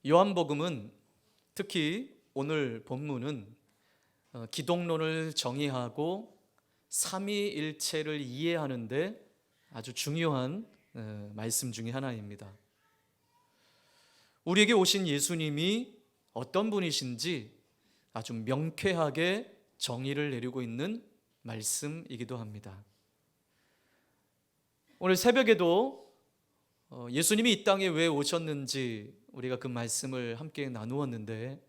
요한복음은 특히 오늘 본문은 기독론을 정의하고 삼위일체를 이해하는데 아주 중요한 말씀 중에 하나입니다. 우리에게 오신 예수님이 어떤 분이신지 아주 명쾌하게 정의를 내리고 있는 말씀이기도 합니다. 오늘 새벽에도 예수님이 이 땅에 왜 오셨는지 우리가 그 말씀을 함께 나누었는데,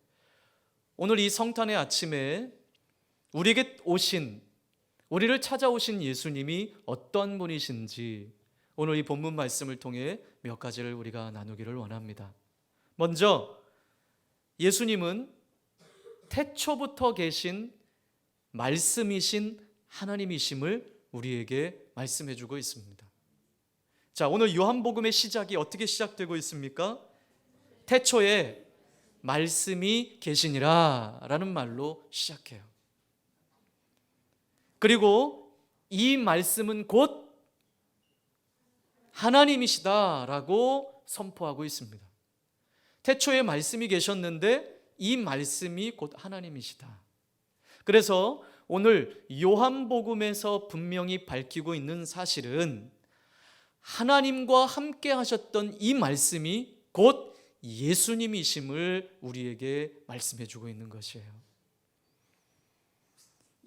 오늘 이 성탄의 아침에 우리에게 오신, 우리를 찾아오신 예수님이 어떤 분이신지 오늘 이 본문 말씀을 통해 몇 가지를 우리가 나누기를 원합니다. 먼저 예수님은 태초부터 계신 말씀이신 하나님이심을 우리에게 말씀해 주고 있습니다. 자, 오늘 요한복음의 시작이 어떻게 시작되고 있습니까? 태초에 말씀이 계시니라 라는 말로 시작해요. 그리고 이 말씀은 곧 하나님이시다 라고 선포하고 있습니다. 태초에 말씀이 계셨는데 이 말씀이 곧 하나님이시다. 그래서 오늘 요한복음에서 분명히 밝히고 있는 사실은 하나님과 함께 하셨던 이 말씀이 곧 예수님이심을 우리에게 말씀해 주고 있는 것이에요.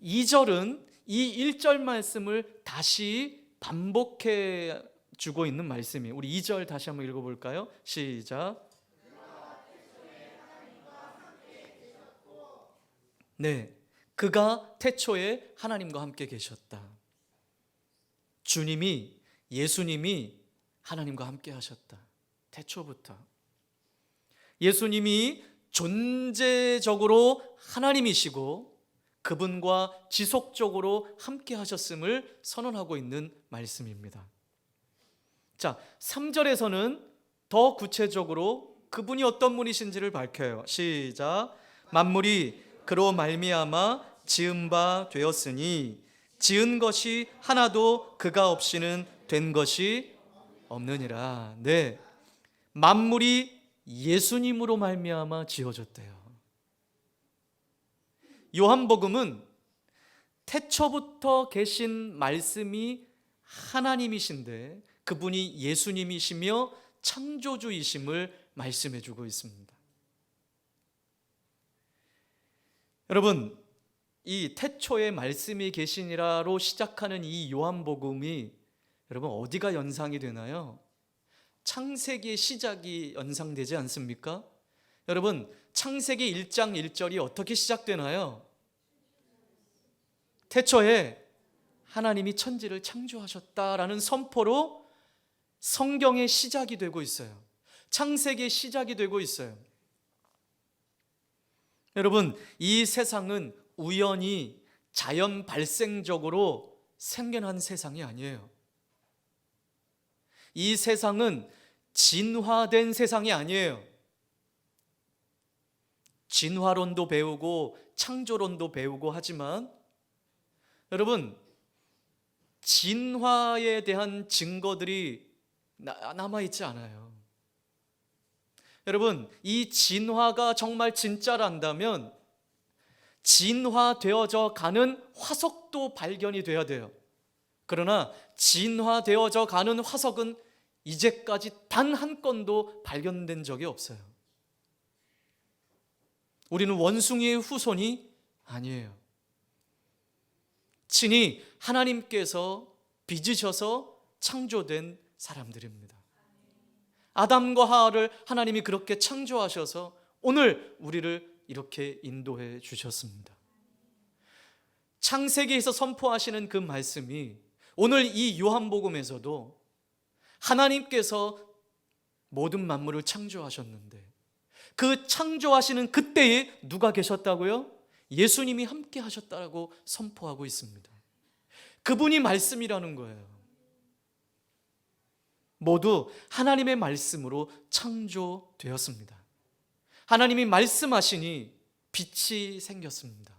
2절은 이 1절 말씀을 다시 반복해 주고 있는 말씀이에요. 우리 2절 다시 한번 읽어볼까요? 시작. 네, 그가 태초에 하나님과 함께 계셨다. 주님이, 예수님이 하나님과 함께 하셨다. 태초부터. 예수님이 존재적으로 하나님이시고 그분과 지속적으로 함께 하셨음을 선언하고 있는 말씀입니다. 자, 3절에서는 더 구체적으로 그분이 어떤 분이신지를 밝혀요. 시작. 만물이 그로 말미암아 지은 바 되었으니 지은 것이 하나도 그가 없이는 된 것이 없느니라. 네, 만물이 예수님으로 말미암아 지어졌대요. 요한복음은 태초부터 계신 말씀이 하나님이신데 그분이 예수님이시며 창조주이심을 말씀해 주고 있습니다. 여러분, 이 태초에 말씀이 계시니라로 시작하는 이 요한복음이 여러분 어디가 연상이 되나요? 창세기의 시작이 연상되지 않습니까? 여러분, 창세기 1장 1절이 어떻게 시작되나요? 태초에 하나님이 천지를 창조하셨다라는 선포로 성경의 시작이 되고 있어요. 창세기의 시작이 되고 있어요. 여러분, 이 세상은 우연히 자연 발생적으로 생겨난 세상이 아니에요. 이 세상은 진화된 세상이 아니에요. 진화론도 배우고 창조론도 배우고 하지만 여러분, 진화에 대한 증거들이 남아있지 않아요. 여러분, 이 진화가 정말 진짜란다면 진화되어져 가는 화석도 발견이 돼야 돼요. 그러나 진화되어져 가는 화석은 이제까지 단 한 건도 발견된 적이 없어요. 우리는 원숭이의 후손이 아니에요. 친히 하나님께서 빚으셔서 창조된 사람들입니다. 아담과 하와를 하나님이 그렇게 창조하셔서 오늘 우리를 이렇게 인도해 주셨습니다. 창세기에서 선포하시는 그 말씀이 오늘 이 요한복음에서도 하나님께서 모든 만물을 창조하셨는데 그 창조하시는 그때에 누가 계셨다고요? 예수님이 함께 하셨다고 선포하고 있습니다. 그분이 말씀이라는 거예요. 모두 하나님의 말씀으로 창조되었습니다. 하나님이 말씀하시니 빛이 생겼습니다.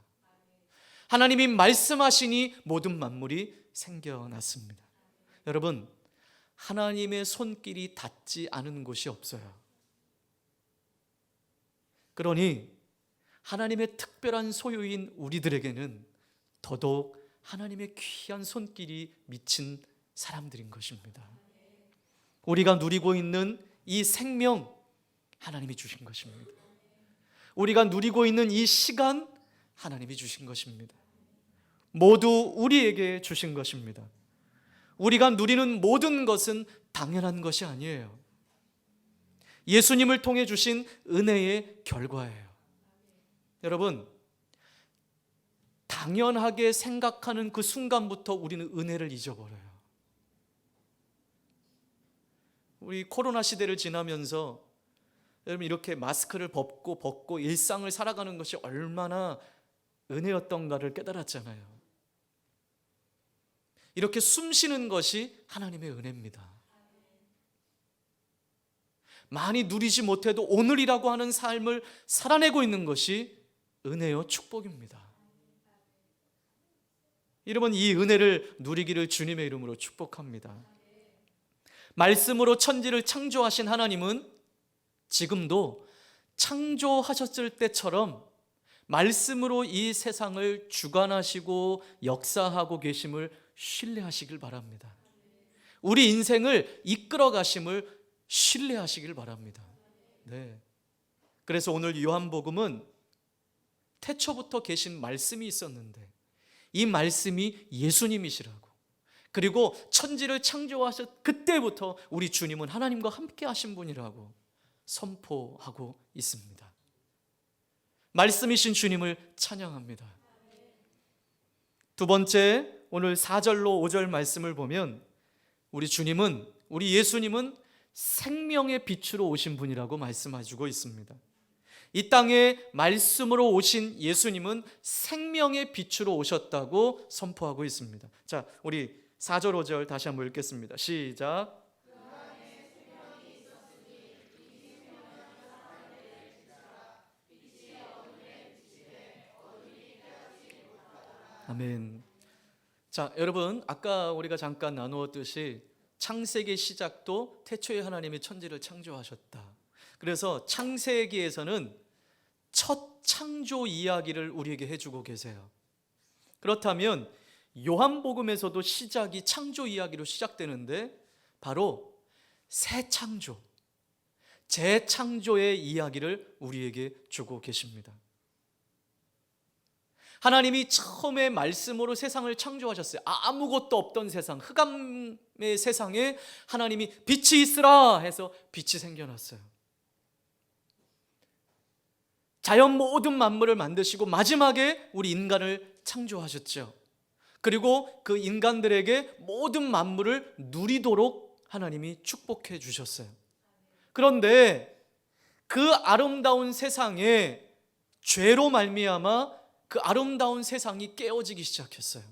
하나님이 말씀하시니 모든 만물이 생겨났습니다. 여러분, 하나님의 손길이 닿지 않은 곳이 없어요. 그러니 하나님의 특별한 소유인 우리들에게는 더더욱 하나님의 귀한 손길이 미친 사람들인 것입니다. 우리가 누리고 있는 이 생명, 하나님이 주신 것입니다. 우리가 누리고 있는 이 시간, 하나님이 주신 것입니다. 모두 우리에게 주신 것입니다. 우리가 누리는 모든 것은 당연한 것이 아니에요. 예수님을 통해 주신 은혜의 결과예요. 여러분, 당연하게 생각하는 그 순간부터 우리는 은혜를 잊어버려요. 우리 코로나 시대를 지나면서 여러분 이렇게 마스크를 벗고 일상을 살아가는 것이 얼마나 은혜였던가를 깨달았잖아요. 이렇게 숨 쉬는 것이 하나님의 은혜입니다. 많이 누리지 못해도 오늘이라고 하는 삶을 살아내고 있는 것이 은혜요 축복입니다. 여러분, 이 은혜를 누리기를 주님의 이름으로 축복합니다. 말씀으로 천지를 창조하신 하나님은 지금도 창조하셨을 때처럼 말씀으로 이 세상을 주관하시고 역사하고 계심을 신뢰하시길 바랍니다. 우리 인생을 이끌어 가심을 신뢰하시길 바랍니다. 네. 그래서 오늘 요한복음은 태초부터 계신 말씀이 있었는데 이 말씀이 예수님이시라고, 그리고 천지를 창조하셨 그때부터 우리 주님은 하나님과 함께 하신 분이라고 선포하고 있습니다. 말씀이신 주님을 찬양합니다. 두 번째, 오늘 4절로 5절 말씀을 보면 우리 예수님은 생명의 빛으로 오신 분이라고 말씀해주고 있습니다. 이 땅에 말씀으로 오신 예수님은 생명의 빛으로 오셨다고 선포하고 있습니다. 자, 우리 4절 5절 다시 한번 읽겠습니다. 시작. 아멘. 자, 여러분, 아까 우리가 잠깐 나누었듯이 창세기 시작도 태초에 하나님이 천지를 창조하셨다. 그래서 창세기에서는 첫 창조 이야기를 우리에게 해주고 계세요. 그렇다면 요한복음에서도 시작이 창조 이야기로 시작되는데 바로 새 창조, 재창조의 이야기를 우리에게 주고 계십니다. 하나님이 처음에 말씀으로 세상을 창조하셨어요. 아무것도 없던 세상, 흑암의 세상에 하나님이 빛이 있으라 해서 빛이 생겨났어요. 자연 모든 만물을 만드시고 마지막에 우리 인간을 창조하셨죠. 그리고 그 인간들에게 모든 만물을 누리도록 하나님이 축복해 주셨어요. 그런데 그 아름다운 세상에 죄로 말미암아 그 아름다운 세상이 깨어지기 시작했어요.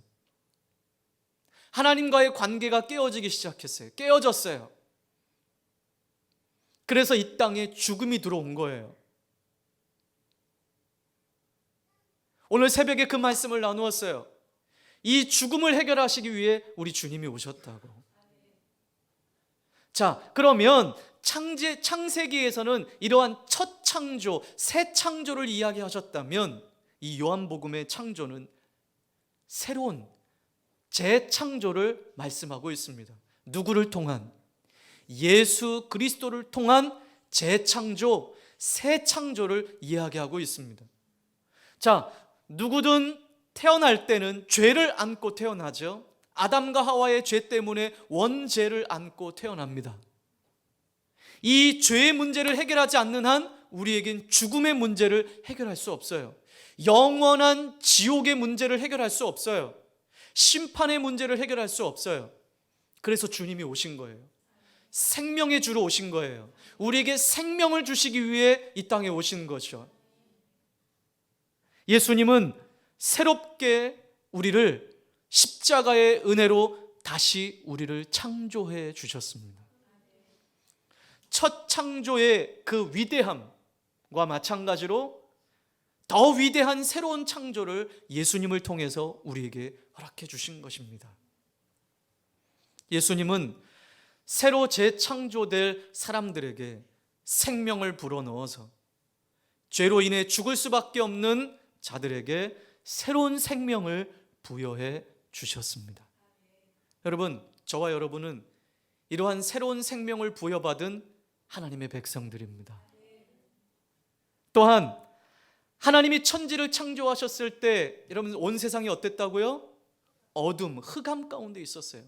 하나님과의 관계가 깨어지기 시작했어요. 깨어졌어요. 그래서 이 땅에 죽음이 들어온 거예요. 오늘 새벽에 그 말씀을 나누었어요. 이 죽음을 해결하시기 위해 우리 주님이 오셨다고. 자, 그러면 창세기에서는 이러한 첫 창조, 새 창조를 이야기하셨다면 이 요한복음의 창조는 새로운 재창조를 말씀하고 있습니다. 누구를 통한? 예수 그리스도를 통한 재창조, 새 창조를 이야기하고 있습니다. 자, 누구든 태어날 때는 죄를 안고 태어나죠. 아담과 하와의 죄 때문에 원죄를 안고 태어납니다. 이 죄의 문제를 해결하지 않는 한 우리에겐 죽음의 문제를 해결할 수 없어요. 영원한 지옥의 문제를 해결할 수 없어요. 심판의 문제를 해결할 수 없어요. 그래서 주님이 오신 거예요. 생명의 주로 오신 거예요. 우리에게 생명을 주시기 위해 이 땅에 오신 거죠. 예수님은 새롭게 우리를 십자가의 은혜로 다시 우리를 창조해 주셨습니다. 첫 창조의 그 위대함과 마찬가지로 더 위대한 새로운 창조를 예수님을 통해서 우리에게 허락해 주신 것입니다. 예수님은 새로 재창조될 사람들에게 생명을 불어넣어서 죄로 인해 죽을 수밖에 없는 자들에게 새로운 생명을 부여해 주셨습니다. 여러분, 저와 여러분은 이러한 새로운 생명을 부여받은 하나님의 백성들입니다. 또한 하나님이 천지를 창조하셨을 때 여러분 온 세상이 어땠다고요? 어둠, 흑암 가운데 있었어요.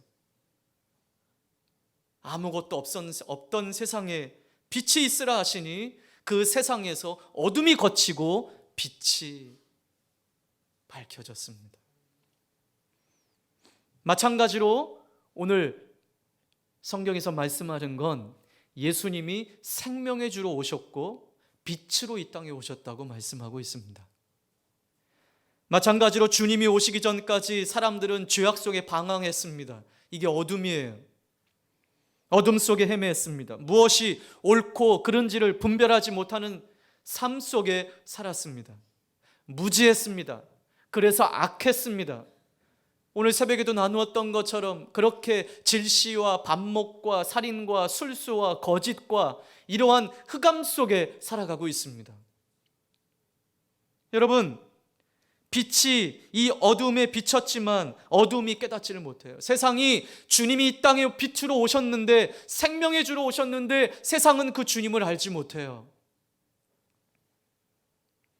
아무것도 없던 세상에 빛이 있으라 하시니 그 세상에서 어둠이 걷히고 빛이 밝혀졌습니다. 마찬가지로 오늘 성경에서 말씀하는 건 예수님이 생명의 주로 오셨고 빛으로 이 땅에 오셨다고 말씀하고 있습니다. 마찬가지로 주님이 오시기 전까지 사람들은 죄악 속에 방황했습니다. 이게 어둠이에요. 어둠 속에 헤매했습니다. 무엇이 옳고 그른지를 분별하지 못하는 삶 속에 살았습니다. 무지했습니다. 그래서 악했습니다. 오늘 새벽에도 나누었던 것처럼 그렇게 질시와 반목과 살인과 술수와 거짓과 이러한 흑암 속에 살아가고 있습니다. 여러분, 빛이 이 어둠에 비쳤지만 어둠이 깨닫지를 못해요. 세상이 주님이 이 땅에 빛으로 오셨는데, 생명의 주로 오셨는데 세상은 그 주님을 알지 못해요.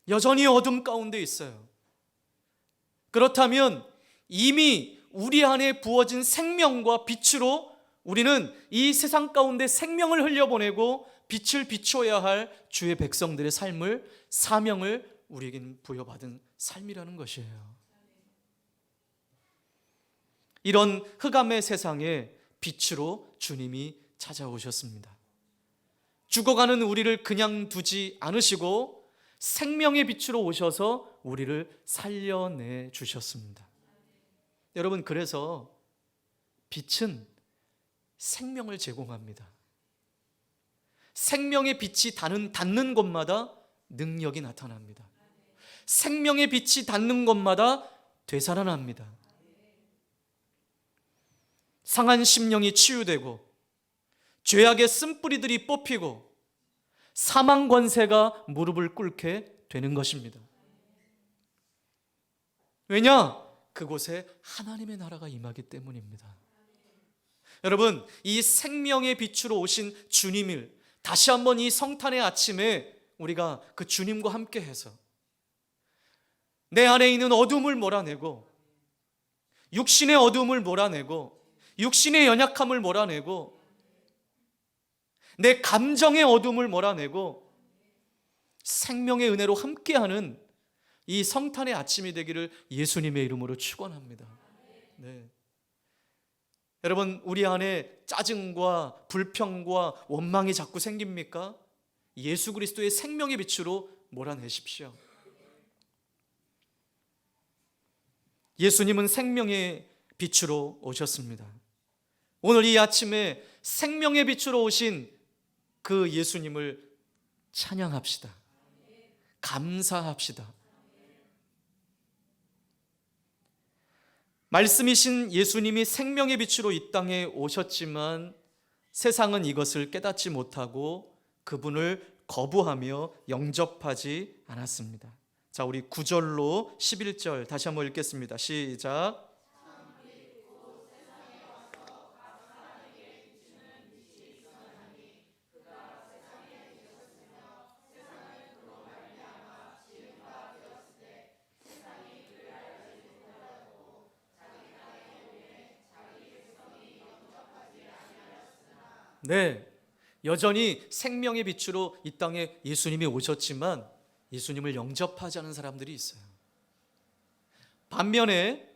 여전히 어둠 가운데 있어요. 그렇다면 이미 우리 안에 부어진 생명과 빛으로 우리는 이 세상 가운데 생명을 흘려보내고 빛을 비춰야 할 주의 백성들의 삶을, 사명을 우리에게는 부여받은 삶이라는 것이에요. 이런 흑암의 세상에 빛으로 주님이 찾아오셨습니다. 죽어가는 우리를 그냥 두지 않으시고 생명의 빛으로 오셔서 우리를 살려내 주셨습니다. 여러분, 그래서 빛은 생명을 제공합니다. 생명의 빛이 닿는 곳마다 능력이 나타납니다. 생명의 빛이 닿는 곳마다 되살아납니다. 상한 심령이 치유되고 죄악의 쓴뿌리들이 뽑히고 사망 권세가 무릎을 꿇게 되는 것입니다. 왜냐? 그곳에 하나님의 나라가 임하기 때문입니다. 여러분, 이 생명의 빛으로 오신 주님을 다시 한번 이 성탄의 아침에 우리가 그 주님과 함께해서 내 안에 있는 어둠을 몰아내고, 육신의 어둠을 몰아내고, 육신의 연약함을 몰아내고, 내 감정의 어둠을 몰아내고 생명의 은혜로 함께하는 이 성탄의 아침이 되기를 예수님의 이름으로 축원합니다. 네. 여러분, 우리 안에 짜증과 불평과 원망이 자꾸 생깁니까? 예수 그리스도의 생명의 빛으로 몰아내십시오. 예수님은 생명의 빛으로 오셨습니다. 오늘 이 아침에 생명의 빛으로 오신 그 예수님을 찬양합시다. 감사합시다. 말씀이신 예수님이 생명의 빛으로 이 땅에 오셨지만 세상은 이것을 깨닫지 못하고 그분을 거부하며 영접하지 않았습니다. 자, 우리 9절로 11절 다시 한번 읽겠습니다. 시작. 네, 여전히 생명의 빛으로 이 땅에 예수님이 오셨지만 예수님을 영접하지 않은 사람들이 있어요. 반면에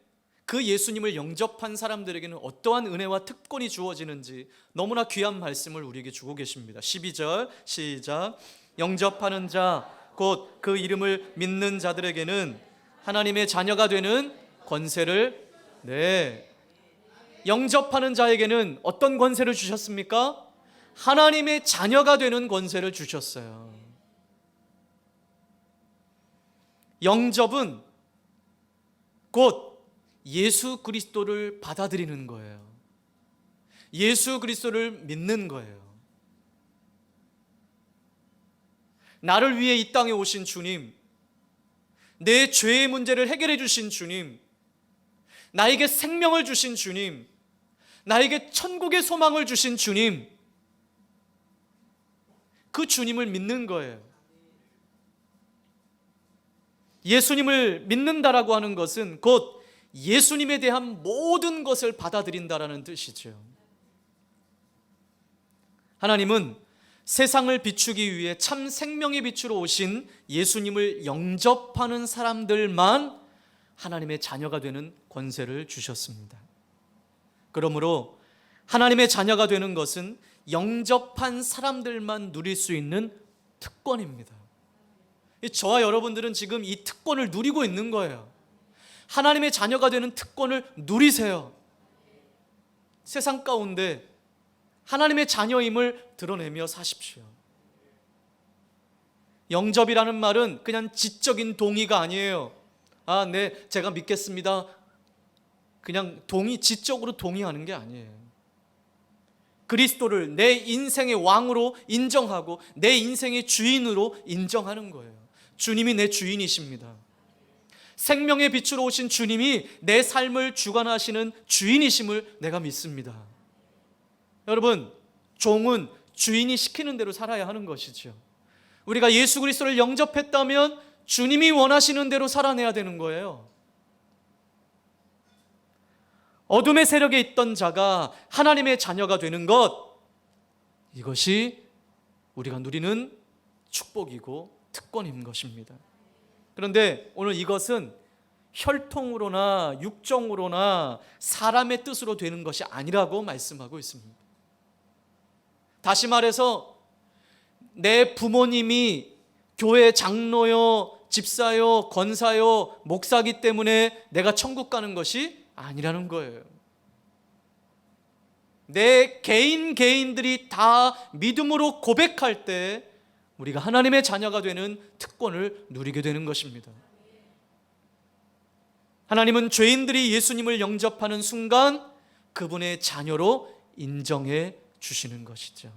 그 예수님을 영접한 사람들에게는 어떠한 은혜와 특권이 주어지는지 너무나 귀한 말씀을 우리에게 주고 계십니다. 12절 시작. 영접하는 자 곧 그 이름을 믿는 자들에게는 하나님의 자녀가 되는 권세를, 네, 영접하는 자에게는 어떤 권세를 주셨습니까? 하나님의 자녀가 되는 권세를 주셨어요. 영접은 곧 예수 그리스도를 받아들이는 거예요. 예수 그리스도를 믿는 거예요. 나를 위해 이 땅에 오신 주님, 내 죄의 문제를 해결해 주신 주님, 나에게 생명을 주신 주님, 나에게 천국의 소망을 주신 주님, 그 주님을 믿는 거예요. 예수님을 믿는다라고 하는 것은 곧 예수님에 대한 모든 것을 받아들인다라는 뜻이죠. 하나님은 세상을 비추기 위해 참 생명의 빛으로 오신 예수님을 영접하는 사람들만 하나님의 자녀가 되는 권세를 주셨습니다. 그러므로 하나님의 자녀가 되는 것은 영접한 사람들만 누릴 수 있는 특권입니다. 저와 여러분들은 지금 이 특권을 누리고 있는 거예요. 하나님의 자녀가 되는 특권을 누리세요. 세상 가운데 하나님의 자녀임을 드러내며 사십시오. 영접이라는 말은 그냥 지적인 동의가 아니에요. 네, 제가 믿겠습니다. 그냥 지적으로 동의하는 게 아니에요. 그리스도를 내 인생의 왕으로 인정하고 내 인생의 주인으로 인정하는 거예요. 주님이 내 주인이십니다. 생명의 빛으로 오신 주님이 내 삶을 주관하시는 주인이심을 내가 믿습니다. 여러분, 종은 주인이 시키는 대로 살아야 하는 것이죠. 우리가 예수 그리스도를 영접했다면 주님이 원하시는 대로 살아내야 되는 거예요. 어둠의 세력에 있던 자가 하나님의 자녀가 되는 것, 이것이 우리가 누리는 축복이고 특권인 것입니다. 그런데 오늘 이것은 혈통으로나 육정으로나 사람의 뜻으로 되는 것이 아니라고 말씀하고 있습니다. 다시 말해서 내 부모님이 교회 장로요, 집사요, 권사요, 목사기 때문에 내가 천국 가는 것이 아니라는 거예요. 내 개인들이 다 믿음으로 고백할 때 우리가 하나님의 자녀가 되는 특권을 누리게 되는 것입니다. 하나님은 죄인들이 예수님을 영접하는 순간 그분의 자녀로 인정해 주시는 것이죠.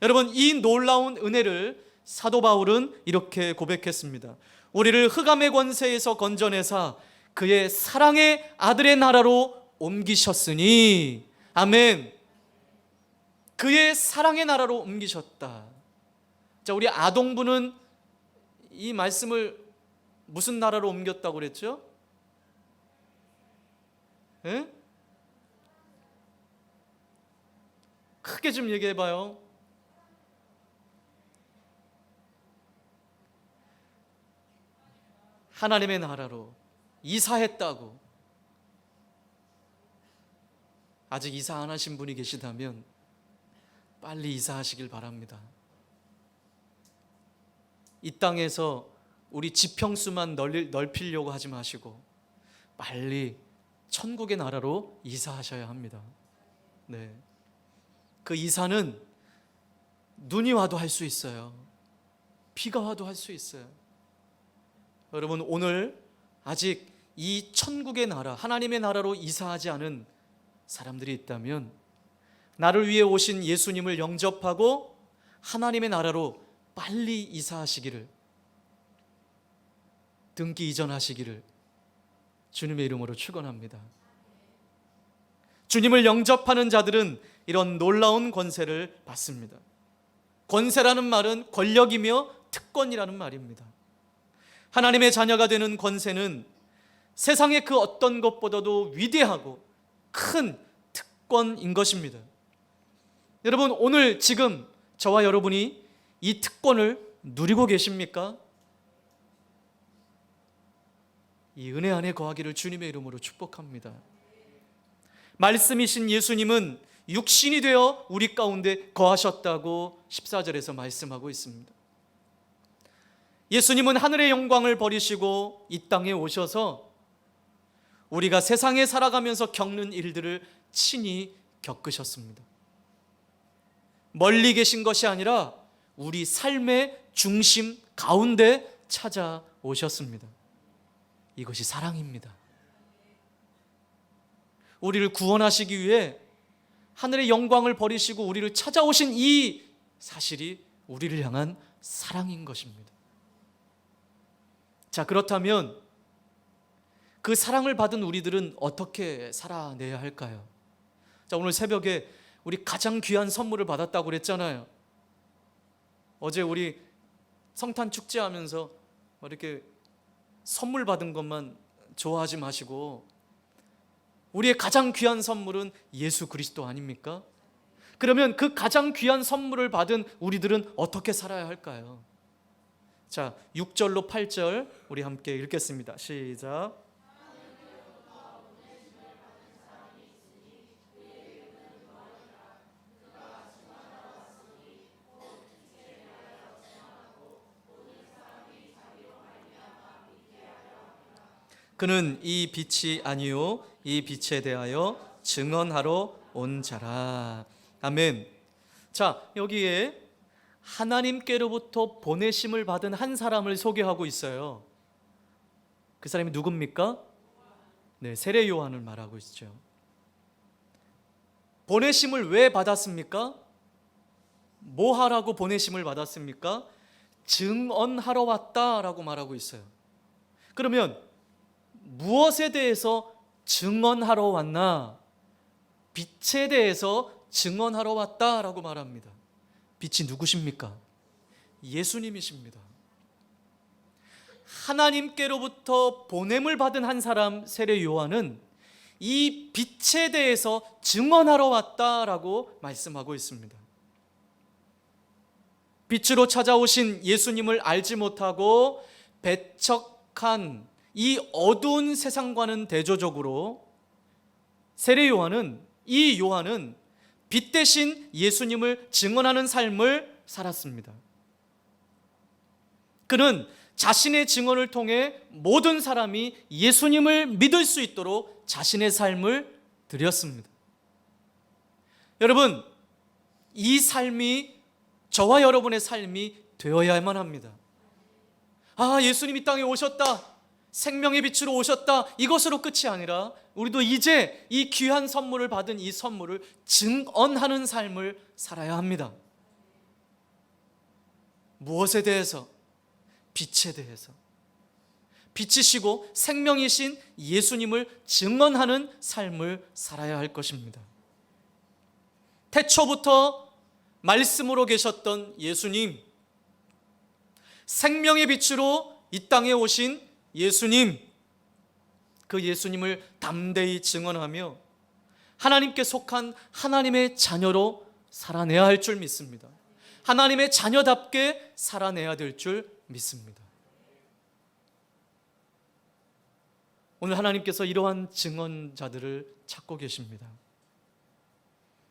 여러분, 이 놀라운 은혜를 사도 바울은 이렇게 고백했습니다. 우리를 흑암의 권세에서 건져내사 그의 사랑의 아들의 나라로 옮기셨으니, 아멘. 그의 사랑의 나라로 옮기셨다. 자, 우리 아동부는 이 말씀을 무슨 나라로 옮겼다고 그랬죠? 예? 크게 좀 얘기해 봐요. 하나님의 나라로 이사했다고. 아직 이사 안 하신 분이 계시다면 빨리 이사하시길 바랍니다. 이 땅에서 우리 지평수만 넓히려고 하지 마시고 빨리 천국의 나라로 이사하셔야 합니다. 네. 그 이사는 눈이 와도 할 수 있어요. 비가 와도 할 수 있어요. 여러분, 오늘 아직 이 천국의 나라, 하나님의 나라로 이사하지 않은 사람들이 있다면 나를 위해 오신 예수님을 영접하고 하나님의 나라로 빨리 이사하시기를, 등기 이전하시기를 주님의 이름으로 축원합니다. 주님을 영접하는 자들은 이런 놀라운 권세를 받습니다. 권세라는 말은 권력이며 특권이라는 말입니다. 하나님의 자녀가 되는 권세는 세상의 그 어떤 것보다도 위대하고 큰 특권인 것입니다. 여러분, 오늘 지금 저와 여러분이 이 특권을 누리고 계십니까? 이 은혜 안에 거하기를 주님의 이름으로 축복합니다. 말씀이신 예수님은 육신이 되어 우리 가운데 거하셨다고 14절에서 말씀하고 있습니다. 예수님은 하늘의 영광을 버리시고 이 땅에 오셔서 우리가 세상에 살아가면서 겪는 일들을 친히 겪으셨습니다. 멀리 계신 것이 아니라 우리 삶의 중심 가운데 찾아오셨습니다. 이것이 사랑입니다. 우리를 구원하시기 위해 하늘의 영광을 버리시고 우리를 찾아오신 이 사실이 우리를 향한 사랑인 것입니다. 자, 그렇다면 그 사랑을 받은 우리들은 어떻게 살아내야 할까요? 자, 오늘 새벽에 우리 가장 귀한 선물을 받았다고 그랬잖아요. 어제 우리 성탄 축제하면서 이렇게 선물 받은 것만 좋아하지 마시고 우리의 가장 귀한 선물은 예수 그리스도 아닙니까? 그러면 그 가장 귀한 선물을 받은 우리들은 어떻게 살아야 할까요? 자, 6절로 8절 우리 함께 읽겠습니다. 시작. 그는 이 빛이 아니요 이 빛에 대하여 증언하러 온 자라. 아멘. 자, 여기에 하나님께로부터 보내심을 받은 한 사람을 소개하고 있어요. 그 사람이 누굽니까? 네, 세례 요한을 말하고 있죠. 보내심을 왜 받았습니까? 뭐 하라고 보내심을 받았습니까? 증언하러 왔다라고 말하고 있어요. 그러면 무엇에 대해서 증언하러 왔나? 빛에 대해서 증언하러 왔다라고 말합니다. 빛이 누구십니까? 예수님이십니다. 하나님께로부터 보냄을 받은 한 사람 세례 요한은 이 빛에 대해서 증언하러 왔다라고 말씀하고 있습니다. 빛으로 찾아오신 예수님을 알지 못하고 배척한 이 어두운 세상과는 대조적으로 세례 요한은, 이 요한은 빛 대신 예수님을 증언하는 삶을 살았습니다. 그는 자신의 증언을 통해 모든 사람이 예수님을 믿을 수 있도록 자신의 삶을 드렸습니다. 여러분, 이 삶이 저와 여러분의 삶이 되어야만 합니다. 아, 예수님 이 땅에 오셨다, 생명의 빛으로 오셨다, 이것으로 끝이 아니라 우리도 이제 이 귀한 선물을 받은 이 선물을 증언하는 삶을 살아야 합니다. 무엇에 대해서? 빛에 대해서. 빛이시고 생명이신 예수님을 증언하는 삶을 살아야 할 것입니다. 태초부터 말씀으로 계셨던 예수님, 생명의 빛으로 이 땅에 오신 예수님, 그 예수님을 담대히 증언하며 하나님께 속한 하나님의 자녀로 살아내야 할 줄 믿습니다. 하나님의 자녀답게 살아내야 될 줄 믿습니다. 오늘 하나님께서 이러한 증언자들을 찾고 계십니다.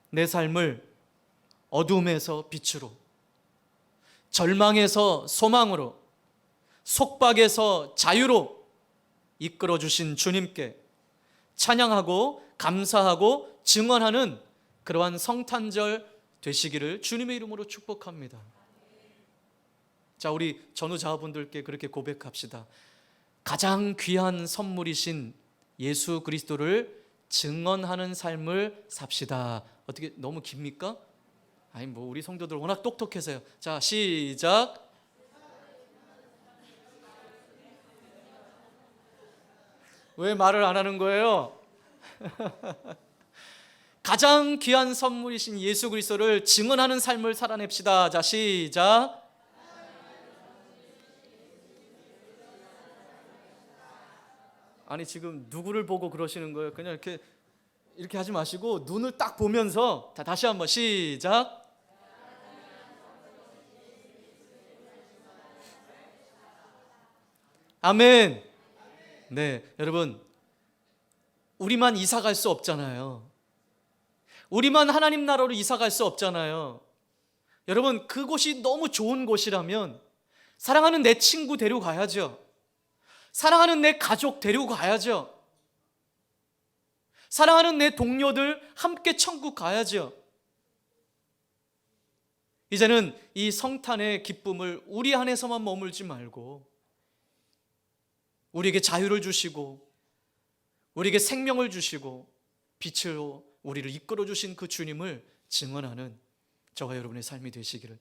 내 삶을 어둠에서 빛으로, 절망에서 소망으로, 속박에서 자유로 이끌어 주신 주님께 찬양하고 감사하고 증언하는 그러한 성탄절 되시기를 주님의 이름으로 축복합니다. 자, 우리 전우자분들께 그렇게 고백합시다. 가장 귀한 선물이신 예수 그리스도를 증언하는 삶을 삽시다. 어떻게 너무 깁니까? 아니, 뭐 우리 성도들 워낙 똑똑해서요. 자, 시작. 왜 말을 안 하는 거예요? 가장 귀한 선물이신 예수 그리스도를 증언하는 삶을 살아냅시다. 자, 시작. 아니, 지금 누구를 보고 그러시는 거예요? 그냥 이렇게 하지 마시고 눈을 딱 보면서 다시 한번 시작. 아멘. 네, 여러분, 우리만 이사 갈 수 없잖아요. 우리만 하나님 나라로 이사 갈 수 없잖아요. 여러분, 그곳이 너무 좋은 곳이라면 사랑하는 내 친구 데리고 가야죠. 사랑하는 내 가족 데리고 가야죠. 사랑하는 내 동료들 함께 천국 가야죠. 이제는 이 성탄의 기쁨을 우리 안에서만 머물지 말고 우리에게 자유를 주시고 우리에게 생명을 주시고 빛으로 우리를 이끌어 주신 그 주님을 증언하는 저와 여러분의 삶이 되시기를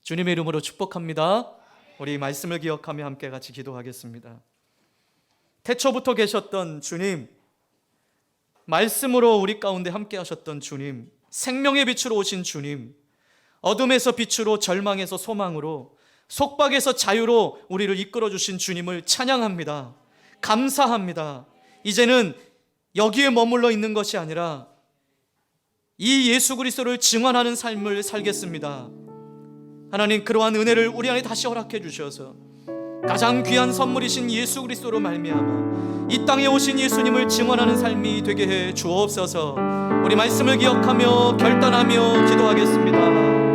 주님의 이름으로 축복합니다. 우리 말씀을 기억하며 함께 같이 기도하겠습니다. 태초부터 계셨던 주님, 말씀으로 우리 가운데 함께 하셨던 주님, 생명의 빛으로 오신 주님, 어둠에서 빛으로, 절망에서 소망으로, 속박에서 자유로 우리를 이끌어 주신 주님을 찬양합니다. 감사합니다. 이제는 여기에 머물러 있는 것이 아니라 이 예수 그리스도를 증언하는 삶을 살겠습니다. 하나님, 그러한 은혜를 우리 안에 다시 허락해 주셔서 가장 귀한 선물이신 예수 그리스도로 말미암아 이 땅에 오신 예수님을 증언하는 삶이 되게 해 주옵소서. 우리 말씀을 기억하며 결단하며 기도하겠습니다.